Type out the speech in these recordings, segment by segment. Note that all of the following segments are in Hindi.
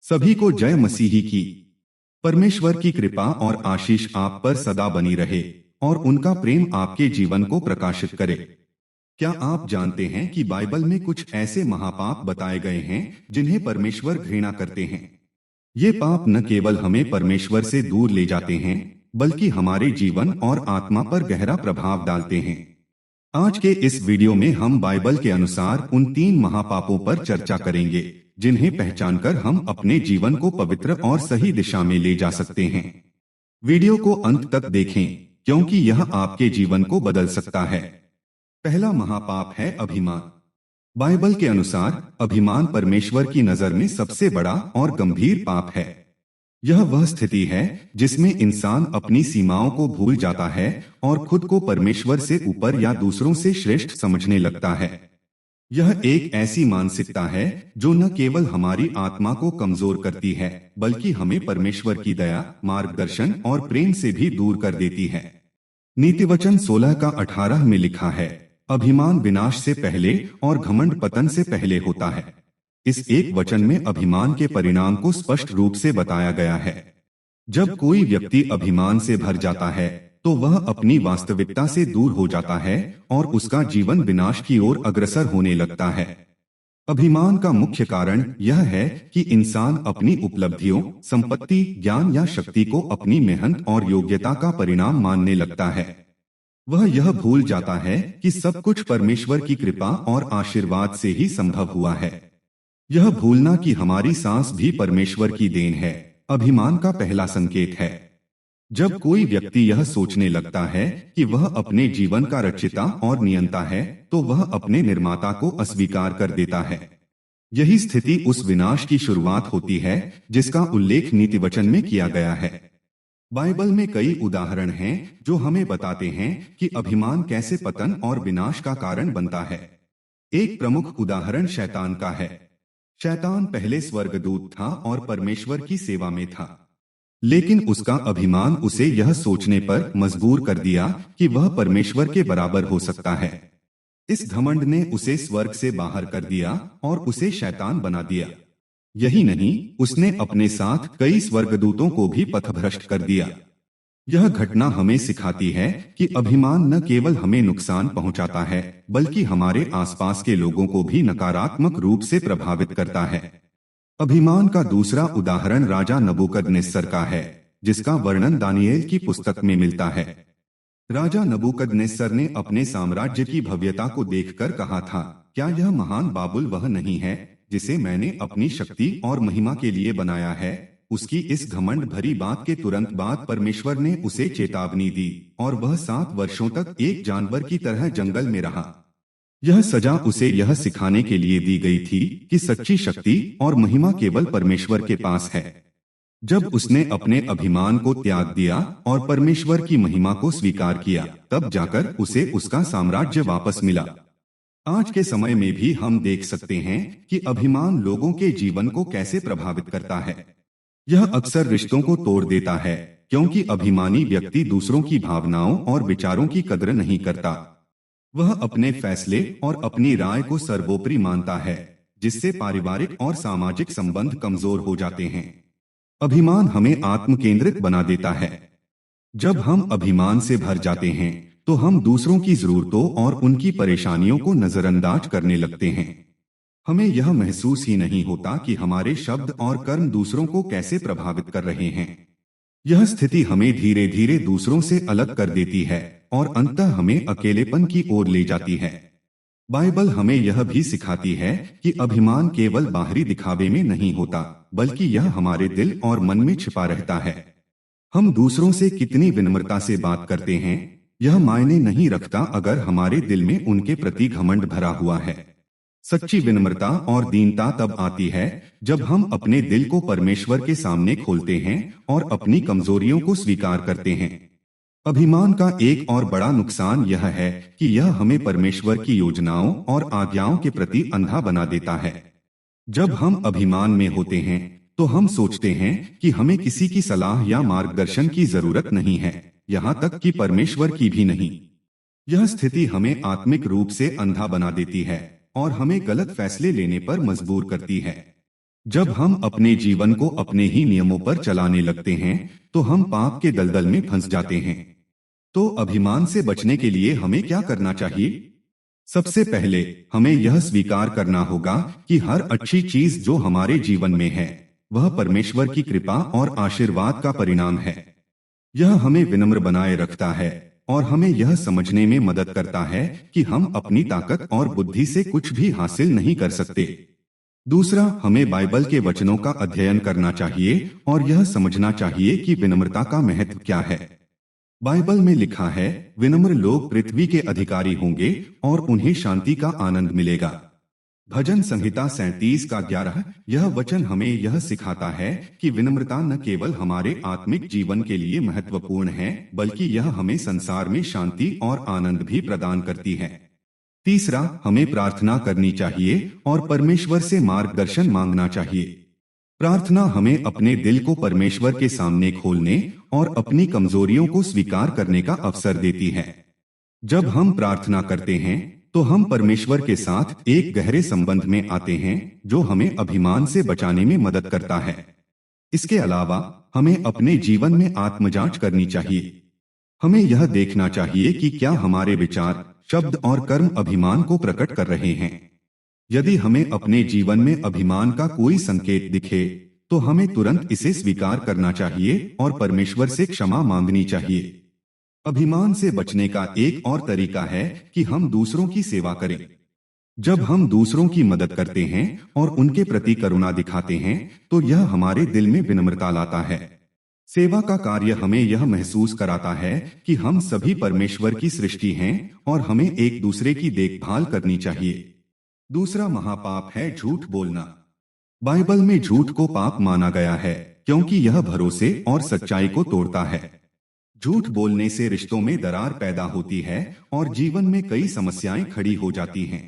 सभी को जय मसीही की। परमेश्वर की कृपा और आशीष आप पर सदा बनी रहे और उनका प्रेम आपके जीवन को प्रकाशित करे। क्या आप जानते हैं कि बाइबल में कुछ ऐसे महापाप बताए गए हैं जिन्हें परमेश्वर घृणा करते हैं? ये पाप न केवल हमें परमेश्वर से दूर ले जाते हैं, बल्कि हमारे जीवन और आत्मा पर गहरा प्रभाव डालते हैं। आज के इस वीडियो में हम बाइबल के अनुसार उन 3 महापापों पर चर्चा करेंगे जिन्हें पहचानकर हम अपने जीवन को पवित्र और सही दिशा में ले जा सकते हैं। वीडियो को अंत तक देखें, क्योंकि यह आपके जीवन को बदल सकता है। पहला महापाप है अभिमान। बाइबल के अनुसार अभिमान परमेश्वर की नजर में सबसे बड़ा और गंभीर पाप है। यह वह स्थिति है जिसमें इंसान अपनी सीमाओं को भूल जाता है और खुद को परमेश्वर से ऊपर या दूसरों से श्रेष्ठ समझने लगता है। यह एक ऐसी मानसिकता है जो न केवल हमारी आत्मा को कमजोर करती है, बल्कि हमें परमेश्वर की दया, मार्गदर्शन और प्रेम से भी दूर कर देती है। नीतिवचन 16:18 में लिखा है, अभिमान विनाश से पहले और घमंड पतन से पहले होता है। इस एक वचन में अभिमान के परिणाम को स्पष्ट रूप से बताया गया है। जब कोई व्यक्ति अभिमान से भर जाता है तो वह अपनी वास्तविकता से दूर हो जाता है और उसका जीवन विनाश की ओर अग्रसर होने लगता है। अभिमान का मुख्य कारण यह है कि इंसान अपनी उपलब्धियों, संपत्ति, ज्ञान या शक्ति को अपनी मेहनत और योग्यता का परिणाम मानने लगता है। वह यह भूल जाता है कि सब कुछ परमेश्वर की कृपा और आशीर्वाद से ही संभव हुआ है। यह भूलना कि हमारी सांस भी परमेश्वर की देन है, अभिमान का पहला संकेत है। जब कोई व्यक्ति यह सोचने लगता है कि वह अपने जीवन का रचयिता और नियंता है, तो वह अपने निर्माता को अस्वीकार कर देता है। यही स्थिति उस विनाश की शुरुआत होती है जिसका उल्लेख नीतिवचन में किया गया है। बाइबल में कई उदाहरण हैं जो हमें बताते हैं कि अभिमान कैसे पतन और विनाश का कारण बनता है। एक प्रमुख उदाहरण शैतान का है। शैतान पहले स्वर्गदूत था और परमेश्वर की सेवा में था, लेकिन उसका अभिमान उसे यह सोचने पर मजबूर कर दिया कि वह परमेश्वर के बराबर हो सकता है। इस घमंड ने उसे स्वर्ग से बाहर कर दिया और उसे शैतान बना दिया। यही नहीं, उसने अपने साथ कई स्वर्गदूतों को भी पथभ्रष्ट कर दिया। यह घटना हमें सिखाती है कि अभिमान न केवल हमें नुकसान पहुंचाता है, बल्कि हमारे आसपास के लोगों को भी नकारात्मक रूप से प्रभावित करता है। अभिमान का दूसरा उदाहरण राजा नबूकदनेस्सर का है, जिसका वर्णन दानियेल की पुस्तक में मिलता है। राजा नबूकदनेस्सर ने अपने साम्राज्य की भव्यता को देखकर कहा था, क्या यह महान बाबुल वह नहीं है जिसे मैंने अपनी शक्ति और महिमा के लिए बनाया है? उसकी इस घमंड भरी बात के तुरंत बाद परमेश्वर ने उसे चेतावनी दी और वह 7 वर्षों तक एक जानवर की तरह जंगल में रहा। यह सजा उसे यह सिखाने के लिए दी गई थी कि सच्ची शक्ति और महिमा केवल परमेश्वर के पास है। जब उसने अपने अभिमान को त्याग दिया और परमेश्वर की महिमा को स्वीकार किया, तब जाकर उसे उसका साम्राज्य वापस मिला। आज के समय में भी हम देख सकते हैं कि अभिमान लोगों के जीवन को कैसे प्रभावित करता है। यह अक्सर रिश्तों को तोड़ देता है, क्योंकि अभिमानी व्यक्ति दूसरों की भावनाओं और विचारों की कद्र नहीं करता। वह अपने फैसले और अपनी राय को सर्वोपरि मानता है, जिससे पारिवारिक और सामाजिक संबंध कमजोर हो जाते हैं। अभिमान हमें आत्म केंद्रित बना देता है। जब हम अभिमान से भर जाते हैं तो हम दूसरों की जरूरतों और उनकी परेशानियों को नजरअंदाज करने लगते हैं। हमें यह महसूस ही नहीं होता कि हमारे शब्द और कर्म दूसरों को कैसे प्रभावित कर रहे हैं। यह स्थिति हमें धीरे धीरे दूसरों से अलग कर देती है और अंततः हमें अकेलेपन की ओर ले जाती है। बाइबल हमें यह भी सिखाती है कि अभिमान केवल बाहरी दिखावे में नहीं होता, बल्कि यह हमारे दिल और मन में छिपा रहता है। हम दूसरों से कितनी विनम्रता से बात करते हैं, यह मायने नहीं रखता अगर हमारे दिल में उनके प्रति घमंड भरा हुआ है। सच्ची विनम्रता और दीनता तब आती है जब हम अपने दिल को परमेश्वर के सामने खोलते हैं और अपनी कमजोरियों को स्वीकार करते हैं। अभिमान का एक और बड़ा नुकसान यह है कि यह हमें परमेश्वर की योजनाओं और आज्ञाओं के प्रति अंधा बना देता है। जब हम अभिमान में होते हैं तो हम सोचते हैं कि हमें किसी की सलाह या मार्गदर्शन की जरूरत नहीं है, यहाँ तक कि परमेश्वर की भी नहीं। यह स्थिति हमें आत्मिक रूप से अंधा बना देती है और हमें गलत फैसले लेने पर मजबूर करती है। जब हम अपने जीवन को अपने ही नियमों पर चलाने लगते हैं तो हम पाप के दलदल में फंस जाते हैं। तो अभिमान से बचने के लिए हमें क्या करना चाहिए? सबसे पहले हमें यह स्वीकार करना होगा कि हर अच्छी चीज जो हमारे जीवन में है वह परमेश्वर की कृपा और आशीर्वाद का परिणाम है। यह हमें विनम्र बनाए रखता है और हमें यह समझने में मदद करता है कि हम अपनी ताकत और बुद्धि से कुछ भी हासिल नहीं कर सकते। दूसरा, हमें बाइबल के वचनों का अध्ययन करना चाहिए और यह समझना चाहिए कि विनम्रता का महत्व क्या है। बाइबल में लिखा है, विनम्र लोग पृथ्वी के अधिकारी होंगे और उन्हें शांति का आनंद मिलेगा। भजन संहिता 37:11 यह वचन हमें यह सिखाता है कि विनम्रता न केवल हमारे आत्मिक जीवन के लिए महत्वपूर्ण है, बल्कि यह हमें संसार में शांति और आनंद भी प्रदान करती है। तीसरा, हमें प्रार्थना करनी चाहिए और परमेश्वर से मार्गदर्शन मांगना चाहिए। प्रार्थना हमें अपने दिल को परमेश्वर के सामने खोलने और अपनी कमजोरियों को स्वीकार करने का अवसर देती है। जब हम प्रार्थना करते हैं तो हम परमेश्वर के साथ एक गहरे संबंध में आते हैं जो हमें अभिमान से बचाने में मदद करता है। इसके अलावा हमें अपने जीवन में आत्मजांच करनी चाहिए। हमें यह देखना चाहिए कि क्या हमारे विचार, शब्द और कर्म अभिमान को प्रकट कर रहे हैं। यदि हमें अपने जीवन में अभिमान का कोई संकेत दिखे तो हमें तुरंत इसे स्वीकार करना चाहिए और परमेश्वर से क्षमा मांगनी चाहिए। अभिमान से बचने का एक और तरीका है कि हम दूसरों की सेवा करें। जब हम दूसरों की मदद करते हैं और उनके प्रति करुणा दिखाते हैं तो यह हमारे दिल में विनम्रता लाता है। सेवा का कार्य हमें यह महसूस कराता है कि हम सभी परमेश्वर की सृष्टि हैं और हमें एक दूसरे की देखभाल करनी चाहिए। दूसरा महापाप है झूठ बोलना। बाइबल में झूठ को पाप माना गया है क्योंकि यह भरोसे और सच्चाई को तोड़ता है। झूठ बोलने से रिश्तों में दरार पैदा होती है और जीवन में कई समस्याएं खड़ी हो जाती हैं।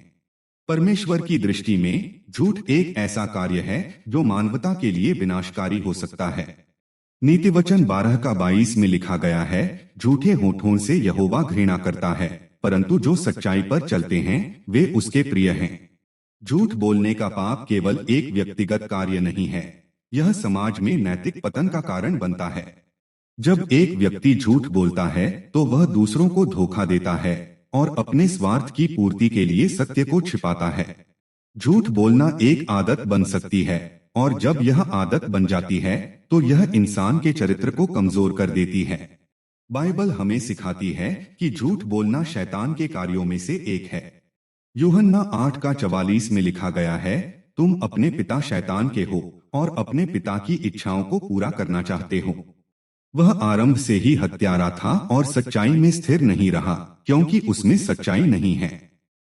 परमेश्वर की दृष्टि में झूठ एक ऐसा कार्य है जो मानवता के लिए विनाशकारी हो सकता है। नीतिवचन 12:22 में लिखा गया है, झूठे होठों से यहोवा घृणा करता है, परंतु जो सच्चाई पर चलते हैं वे उसके प्रिय हैं। झूठ बोलने का पाप केवल एक व्यक्तिगत कार्य नहीं है, यह समाज में नैतिक पतन का कारण बनता है। जब एक व्यक्ति झूठ बोलता है तो वह दूसरों को धोखा देता है और अपने स्वार्थ की पूर्ति के लिए सत्य को छिपाता है। झूठ बोलना एक आदत बन सकती है और जब यह आदत बन जाती है तो यह इंसान के चरित्र को कमजोर कर देती है। बाइबल हमें सिखाती है कि झूठ बोलना शैतान के कार्यों में से एक है। यूहन्ना 8:44 में लिखा गया है, तुम अपने पिता शैतान के हो और अपने पिता की इच्छाओं को पूरा करना चाहते हो। वह आरंभ से ही हत्यारा था और सच्चाई में स्थिर नहीं रहा क्योंकि उसमें सच्चाई नहीं है।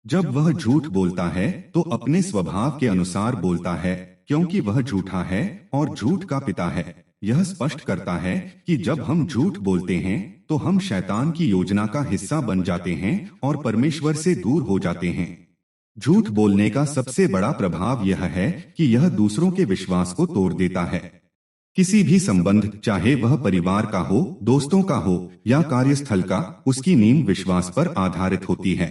जब वह झूठ बोलता है तो अपने स्वभाव के अनुसार बोलता है क्योंकि वह झूठा है और झूठ का पिता है। यह स्पष्ट करता है कि जब हम झूठ बोलते हैं तो हम शैतान की योजना का हिस्सा बन जाते हैं और परमेश्वर से दूर हो जाते हैं। झूठ बोलने का सबसे बड़ा प्रभाव यह है कि यह दूसरों के विश्वास को तोड़ देता है। किसी भी संबंध, चाहे वह परिवार का हो, दोस्तों का हो या कार्यस्थल का, उसकी नींव विश्वास पर आधारित होती है।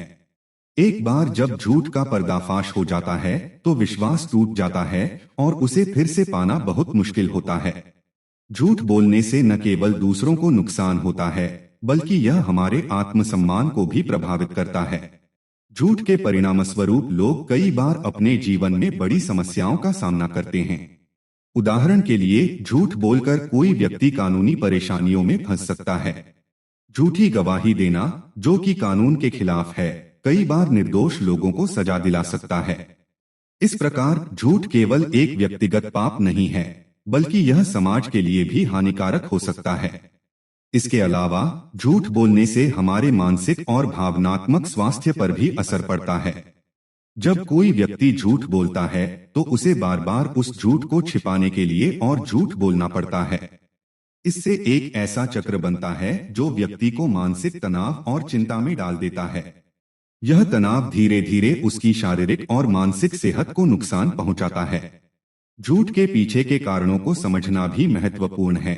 एक बार जब झूठ का पर्दाफाश हो जाता है तो विश्वास टूट जाता है और उसे फिर से पाना बहुत मुश्किल होता है। झूठ बोलने से न केवल दूसरों को नुकसान होता है बल्कि यह हमारे आत्मसम्मान को भी प्रभावित करता है। झूठ के परिणामस्वरूप लोग कई बार अपने जीवन में बड़ी समस्याओं का सामना करते हैं। उदाहरण के लिए, झूठ बोलकर कोई व्यक्ति कानूनी परेशानियों में फंस सकता है। झूठी गवाही देना, जो कि कानून के खिलाफ है, कई बार निर्दोष लोगों को सजा दिला सकता है। इस प्रकार झूठ केवल एक व्यक्तिगत पाप नहीं है बल्कि यह समाज के लिए भी हानिकारक हो सकता है। इसके अलावा झूठ बोलने से हमारे मानसिक और भावनात्मक स्वास्थ्य पर भी असर पड़ता है। जब कोई व्यक्ति झूठ बोलता है तो उसे बार बार उस झूठ को छिपाने के लिए और झूठ बोलना पड़ता है। इससे एक ऐसा चक्र बनता है जो व्यक्ति को मानसिक तनाव और चिंता में डाल देता है। यह तनाव धीरे धीरे उसकी शारीरिक और मानसिक सेहत को नुकसान पहुंचाता है। झूठ के पीछे के कारणों को समझना भी महत्वपूर्ण है।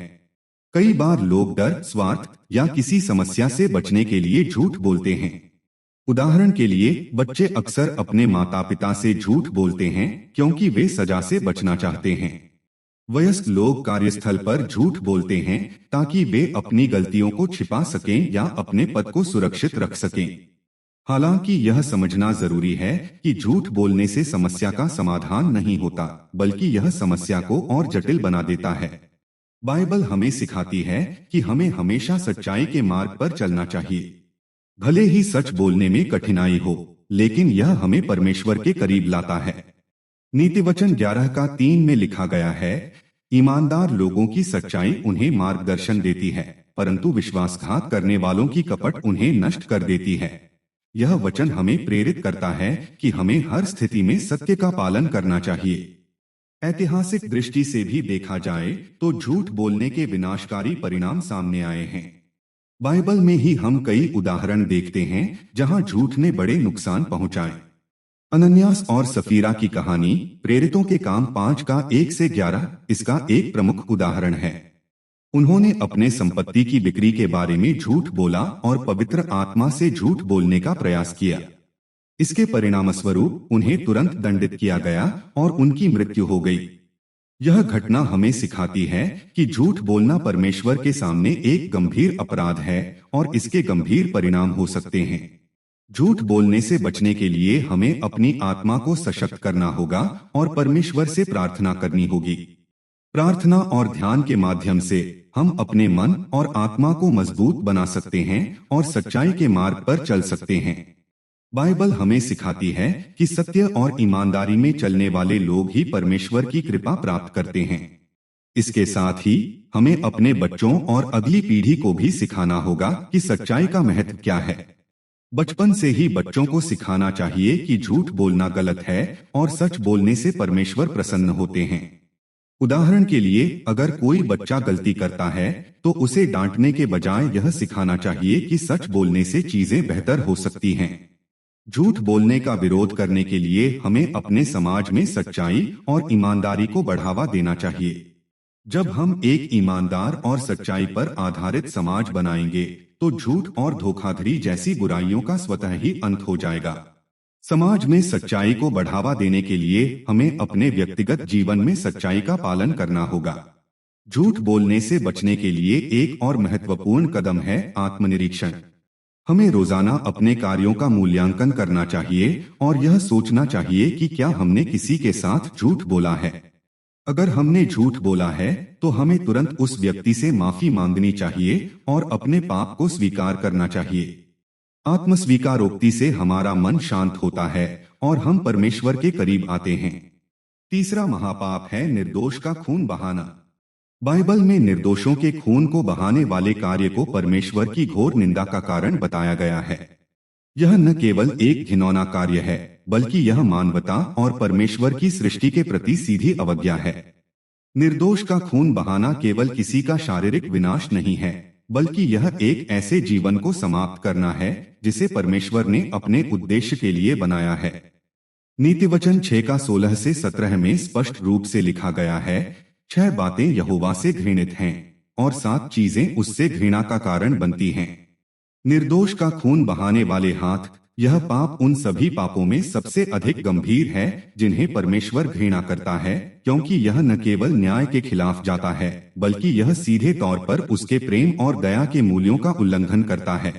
कई बार लोग डर, स्वार्थ या किसी समस्या से बचने के लिए झूठ बोलते हैं। उदाहरण के लिए बच्चे अक्सर अपने माता पिता से झूठ बोलते हैं क्योंकि वे सजा से बचना चाहते हैं। वयस्क लोग कार्यस्थल पर झूठ बोलते हैं ताकि वे अपनी गलतियों को छिपा सकें या अपने पद को सुरक्षित रख सकें। हालांकि यह समझना जरूरी है कि झूठ बोलने से समस्या का समाधान नहीं होता, बल्कि यह समस्या को और जटिल बना देता है। बाइबल हमें सिखाती है कि हमें हमेशा सच्चाई के मार्ग पर चलना चाहिए। भले ही सच बोलने में कठिनाई हो, लेकिन यह हमें परमेश्वर के करीब लाता है। नीतिवचन 11:3 में लिखा गया है, ईमानदार लोगों की सच्चाई उन्हें मार्गदर्शन देती है, परंतु विश्वासघात करने वालों की कपट उन्हें नष्ट कर देती है। यह वचन हमें प्रेरित करता है कि हमें हर स्थिति में सत्य का पालन करना चाहिए। ऐतिहासिक दृष्टि से भी देखा जाए तो झूठ बोलने के विनाशकारी परिणाम सामने आए हैं। बाइबल में ही हम कई उदाहरण देखते हैं जहां झूठ ने बड़े नुकसान पहुंचाए। अनन्यास और सफीरा की कहानी प्रेरितों के काम 5:1-11 इसका एक प्रमुख उदाहरण है। उन्होंने अपने संपत्ति की बिक्री के बारे में झूठ बोला और पवित्र आत्मा से झूठ बोलने का प्रयास किया। इसके परिणामस्वरूप उन्हें तुरंत दंडित किया गया और उनकी मृत्यु हो गई। यह घटना हमें सिखाती है कि झूठ बोलना परमेश्वर के सामने एक गंभीर अपराध है और इसके गंभीर परिणाम हो सकते हैं। झूठ बोलने से बचने के लिए हमें अपनी आत्मा को सशक्त करना होगा और परमेश्वर से प्रार्थना करनी होगी। प्रार्थना और ध्यान के माध्यम से हम अपने मन और आत्मा को मजबूत बना सकते हैं और सच्चाई के मार्ग पर चल सकते हैं। बाइबल हमें सिखाती है कि सत्य और ईमानदारी में चलने वाले लोग ही परमेश्वर की कृपा प्राप्त करते हैं। इसके साथ ही हमें अपने बच्चों और अगली पीढ़ी को भी सिखाना होगा कि सच्चाई का महत्व क्या है। बचपन से ही बच्चों को सिखाना चाहिए कि झूठ बोलना गलत है और सच बोलने से परमेश्वर प्रसन्न होते हैं। उदाहरण के लिए, अगर कोई बच्चा गलती करता है तो उसे डांटने के बजाय यह सिखाना चाहिए कि सच बोलने से चीजें बेहतर हो सकती हैं। झूठ बोलने का विरोध करने के लिए हमें अपने समाज में सच्चाई और ईमानदारी को बढ़ावा देना चाहिए। जब हम एक ईमानदार और सच्चाई पर आधारित समाज बनाएंगे तो झूठ और धोखाधड़ी जैसी बुराइयों का स्वतः ही अंत हो जाएगा। समाज में सच्चाई को बढ़ावा देने के लिए हमें अपने व्यक्तिगत जीवन में सच्चाई का पालन करना होगा। झूठ बोलने से बचने के लिए एक और महत्वपूर्ण कदम है आत्मनिरीक्षण। हमें रोजाना अपने कार्यों का मूल्यांकन करना चाहिए और यह सोचना चाहिए कि क्या हमने किसी के साथ झूठ बोला है। अगर हमने झूठ बोला है तो हमें तुरंत उस व्यक्ति से माफी मांगनी चाहिए और अपने पाप को स्वीकार करना चाहिए। आत्मस्वीकारोक्ति से हमारा मन शांत होता है और हम परमेश्वर के करीब आते हैं। तीसरा महापाप है निर्दोष का खून बहाना। बाइबल में निर्दोषों के खून को बहाने वाले कार्य को परमेश्वर की घोर निंदा का कारण बताया गया है। यह न केवल एक घिनौना कार्य है, बल्कि यह मानवता और परमेश्वर की सृष्टि के प्रति सीधी अवज्ञा है। निर्दोष का खून बहाना केवल किसी का शारीरिक विनाश नहीं है, बल्कि यह एक ऐसे जीवन को समाप्त करना है जिसे परमेश्वर ने अपने उद्देश्य के लिए बनाया है। नीतिवचन 6:16-17 में स्पष्ट रूप से लिखा गया है, 6 बातें यहोवा से घृणित हैं और 7 चीजें उससे घृणा का कारण बनती हैं। निर्दोष का खून बहाने वाले हाथ, यह पाप उन सभी पापों में सबसे अधिक गंभीर है जिन्हें परमेश्वर घृणा करता है, क्योंकि यह न केवल न्याय के खिलाफ जाता है, बल्कि यह सीधे तौर पर उसके प्रेम और दया के मूल्यों का उल्लंघन करता है।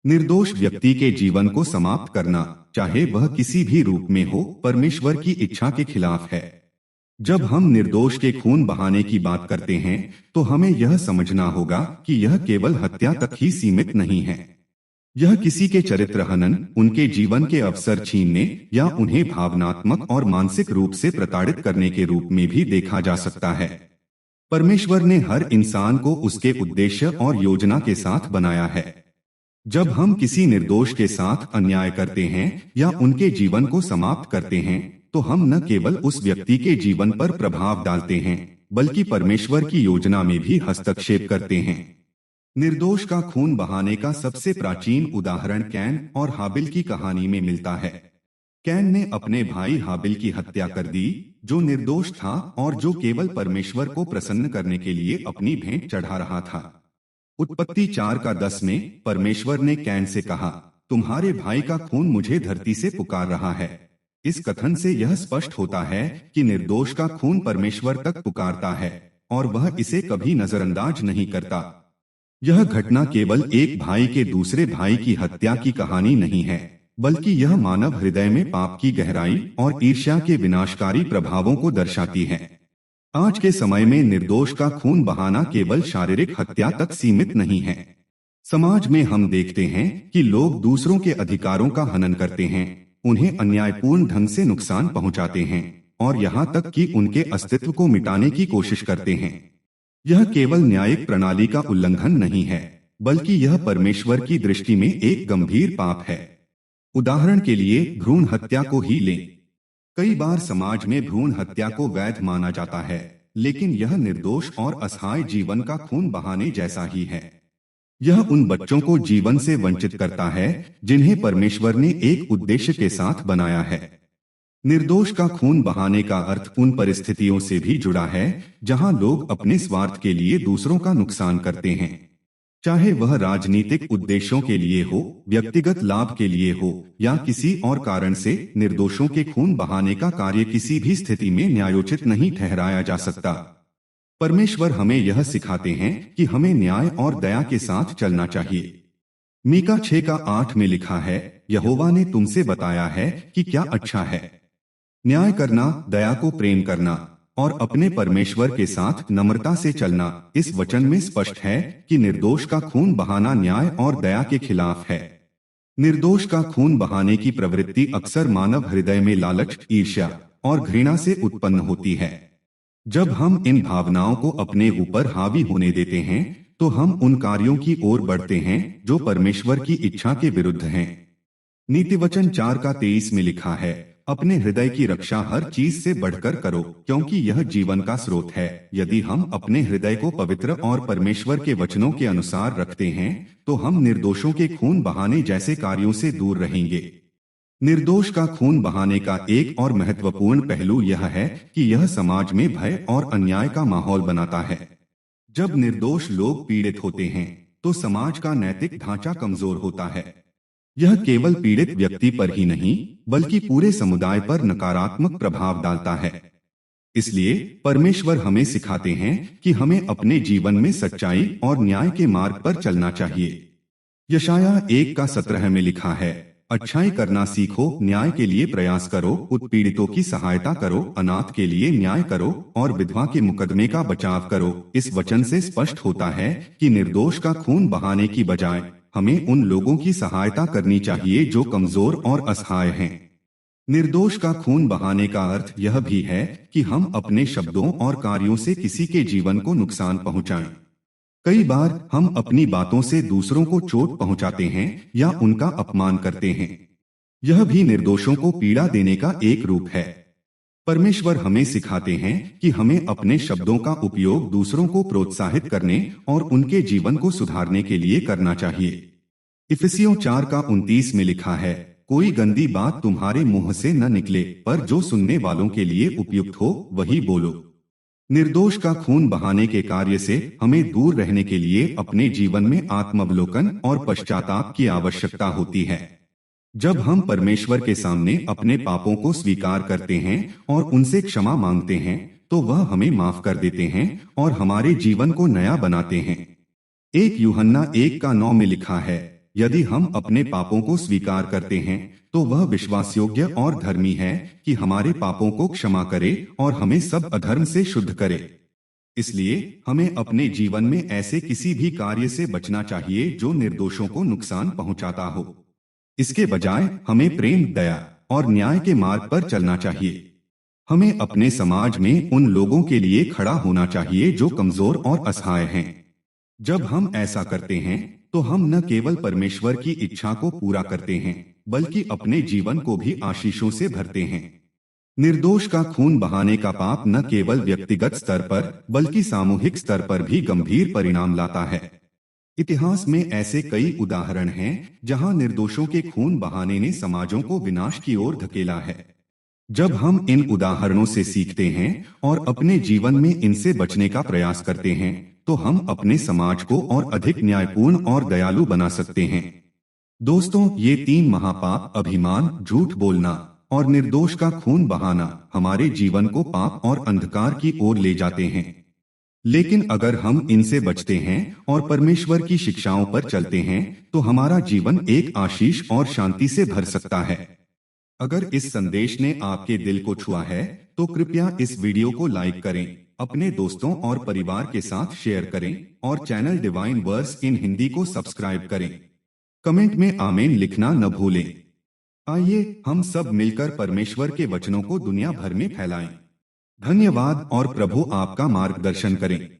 निर्दोष व्यक्ति के जीवन को समाप्त करना, चाहे वह किसी भी रूप में हो, परमेश्वर की इच्छा के खिलाफ है। जब हम निर्दोष के खून बहाने की बात करते हैं तो हमें यह समझना होगा कि यह केवल हत्या तक ही सीमित नहीं है। यह किसी के चरित्र हनन, उनके जीवन के अवसर छीनने या उन्हें भावनात्मक और मानसिक रूप से प्रताड़ित करने के रूप में भी देखा जा सकता है। परमेश्वर ने हर इंसान को उसके उद्देश्य और योजना के साथ बनाया है। जब हम किसी निर्दोष के साथ अन्याय करते हैं या उनके जीवन को समाप्त करते हैं तो हम न केवल उस व्यक्ति के जीवन पर प्रभाव डालते हैं, बल्कि परमेश्वर की योजना में भी हस्तक्षेप करते हैं। निर्दोष का खून बहाने का सबसे प्राचीन उदाहरण कैन और हाबिल की कहानी में मिलता है। कैन ने अपने भाई हाबिल की हत्या कर दी, जो निर्दोष था और जो केवल परमेश्वर को प्रसन्न करने के लिए अपनी भेंट चढ़ा रहा था। उत्पत्ति 4:10 में परमेश्वर ने कैन से कहा, तुम्हारे भाई का खून मुझे धरती से पुकार रहा है। इस कथन से यह स्पष्ट होता है कि निर्दोष का खून परमेश्वर तक पुकारता है और वह इसे कभी नजरअंदाज नहीं करता। यह घटना केवल एक भाई के दूसरे भाई की हत्या की कहानी नहीं है, बल्कि यह मानव हृदय में पाप की गहराई और ईर्ष्या के विनाशकारी प्रभावों को दर्शाती है। आज के समय में निर्दोष का खून बहाना केवल शारीरिक हत्या तक सीमित नहीं है। समाज में हम देखते हैं कि लोग दूसरों के अधिकारों का हनन करते हैं, उन्हें अन्यायपूर्ण ढंग से नुकसान पहुंचाते हैं और यहाँ तक कि उनके अस्तित्व को मिटाने की कोशिश करते हैं। यह केवल न्यायिक प्रणाली का उल्लंघन नहीं है, बल्कि यह परमेश्वर की दृष्टि में एक गंभीर पाप है। उदाहरण के लिए भ्रूण हत्या को ही लें। कई बार समाज में भ्रूण हत्या को वैध माना जाता है, लेकिन यह निर्दोष और असहाय जीवन का खून बहाने जैसा ही है। यह उन बच्चों को जीवन से वंचित करता है जिन्हें परमेश्वर ने एक उद्देश्य के साथ बनाया है। निर्दोष का खून बहाने का अर्थ उन परिस्थितियों से भी जुड़ा है जहां लोग अपने स्वार्थ के लिए दूसरों का नुकसान करते हैं, चाहे वह राजनीतिक उद्देश्यों के लिए हो, व्यक्तिगत लाभ के लिए हो या किसी और कारण से। निर्दोषों के खून बहाने का कार्य किसी भी स्थिति में न्यायोचित नहीं ठहराया जा सकता। परमेश्वर हमें यह सिखाते हैं कि हमें न्याय और दया के साथ चलना चाहिए। मीका 6:8 में लिखा है, यहोवा ने तुमसे बताया है कि क्या अच्छा है। न्याय करना, दया को प्रेम करना और अपने परमेश्वर के साथ नम्रता से चलना। इस वचन में स्पष्ट है कि निर्दोष का खून बहाना न्याय और दया के खिलाफ है। निर्दोष का खून बहाने की प्रवृत्ति अक्सर मानव हृदय में लालच, ईर्ष्या और घृणा से उत्पन्न होती है। जब हम इन भावनाओं को अपने ऊपर हावी होने देते हैं, तो हम उन कार्यों की ओर बढ़ते हैं जो परमेश्वर की इच्छा के विरुद्ध हैं। नीतिवचन 4:23 में लिखा है, अपने हृदय की रक्षा हर चीज से बढ़कर करो, क्योंकि यह जीवन का स्रोत है। यदि हम अपने हृदय को पवित्र और परमेश्वर के वचनों के अनुसार रखते हैं, तो हम निर्दोषों के खून बहाने जैसे कार्यों से दूर रहेंगे। निर्दोष का खून बहाने का एक और महत्वपूर्ण पहलू यह है कि यह समाज में भय और अन्याय का माहौल बनाता है। जब निर्दोष लोग पीड़ित होते हैं, तो समाज का नैतिक ढांचा कमजोर होता है। यह केवल पीड़ित व्यक्ति पर ही नहीं, बल्कि पूरे समुदाय पर नकारात्मक प्रभाव डालता है। इसलिए परमेश्वर हमें सिखाते हैं कि हमें अपने जीवन में सच्चाई और न्याय के मार्ग पर चलना चाहिए। यशायाह 1:17 में लिखा है, अच्छाई करना सीखो, न्याय के लिए प्रयास करो, उत्पीड़ितों की सहायता करो, अनाथ के लिए न्याय करो और विधवा के मुकदमे का बचाव करो। इस वचन से स्पष्ट होता है कि निर्दोष का खून बहाने की बजाय हमें उन लोगों की सहायता करनी चाहिए जो कमजोर और असहाय हैं। निर्दोष का खून बहाने का अर्थ यह भी है कि हम अपने शब्दों और कार्यों से किसी के जीवन को नुकसान पहुंचाएं। कई बार हम अपनी बातों से दूसरों को चोट पहुंचाते हैं या उनका अपमान करते हैं। यह भी निर्दोषों को पीड़ा देने का एक रूप है। परमेश्वर हमें सिखाते हैं कि हमें अपने शब्दों का उपयोग दूसरों को प्रोत्साहित करने और उनके जीवन को सुधारने के लिए करना चाहिए। इफिसियों 4:29 में लिखा है, कोई गंदी बात तुम्हारे मुंह से न निकले, पर जो सुनने वालों के लिए उपयुक्त हो वही बोलो। निर्दोष का खून बहाने के कार्य से हमें दूर रहने के लिए अपने जीवन में आत्मावलोकन और पश्चाताप की आवश्यकता होती है। जब हम परमेश्वर के सामने अपने पापों को स्वीकार करते हैं और उनसे क्षमा मांगते हैं, तो वह हमें माफ कर देते हैं और हमारे जीवन को नया बनाते हैं। 1 यूहन्ना 1:9 में लिखा है, यदि हम अपने पापों को स्वीकार करते हैं, तो वह विश्वास योग्य और धर्मी है कि हमारे पापों को क्षमा करे और हमें सब अधर्म से शुद्ध करे। इसलिए हमें अपने जीवन में ऐसे किसी भी कार्य से बचना चाहिए जो निर्दोषों को नुकसान पहुंचाता हो। इसके बजाय हमें प्रेम, दया और न्याय के मार्ग पर चलना चाहिए। हमें अपने समाज में उन लोगों के लिए खड़ा होना चाहिए जो कमजोर और असहाय हैं। जब हम ऐसा करते हैं, तो हम न केवल परमेश्वर की इच्छा को पूरा करते हैं, बल्कि अपने जीवन को भी आशीषों से भरते हैं। निर्दोष का खून बहाने का पाप न केवल व्यक्तिगत स्तर पर, बल्कि सामूहिक स्तर पर भी गंभीर परिणाम लाता है। इतिहास में ऐसे कई उदाहरण हैं जहां निर्दोषों के खून बहाने ने समाजों को विनाश की ओर धकेला है। जब हम इन उदाहरणों से सीखते हैं और अपने जीवन में इनसे बचने का प्रयास करते हैं, तो हम अपने समाज को और अधिक न्यायपूर्ण और दयालु बना सकते हैं। दोस्तों, ये तीन महापाप, अभिमान, झूठ बोलना और निर्दोष का खून बहाना, हमारे जीवन को पाप और अंधकार की ओर ले जाते हैं। लेकिन अगर हम इनसे बचते हैं और परमेश्वर की शिक्षाओं पर चलते हैं, तो हमारा जीवन एक आशीष और शांति से भर सकता है। अगर इस संदेश ने आपके दिल को छुआ है, तो कृपया इस वीडियो को लाइक करें, अपने दोस्तों और परिवार के साथ शेयर करें और चैनल डिवाइन वर्स इन हिंदी को सब्सक्राइब करें। कमेंट में आमीन लिखना न भूलें। आइए हम सब मिलकर परमेश्वर के वचनों को दुनिया भर में फैलाएं। धन्यवाद और प्रभु आपका मार्गदर्शन करें।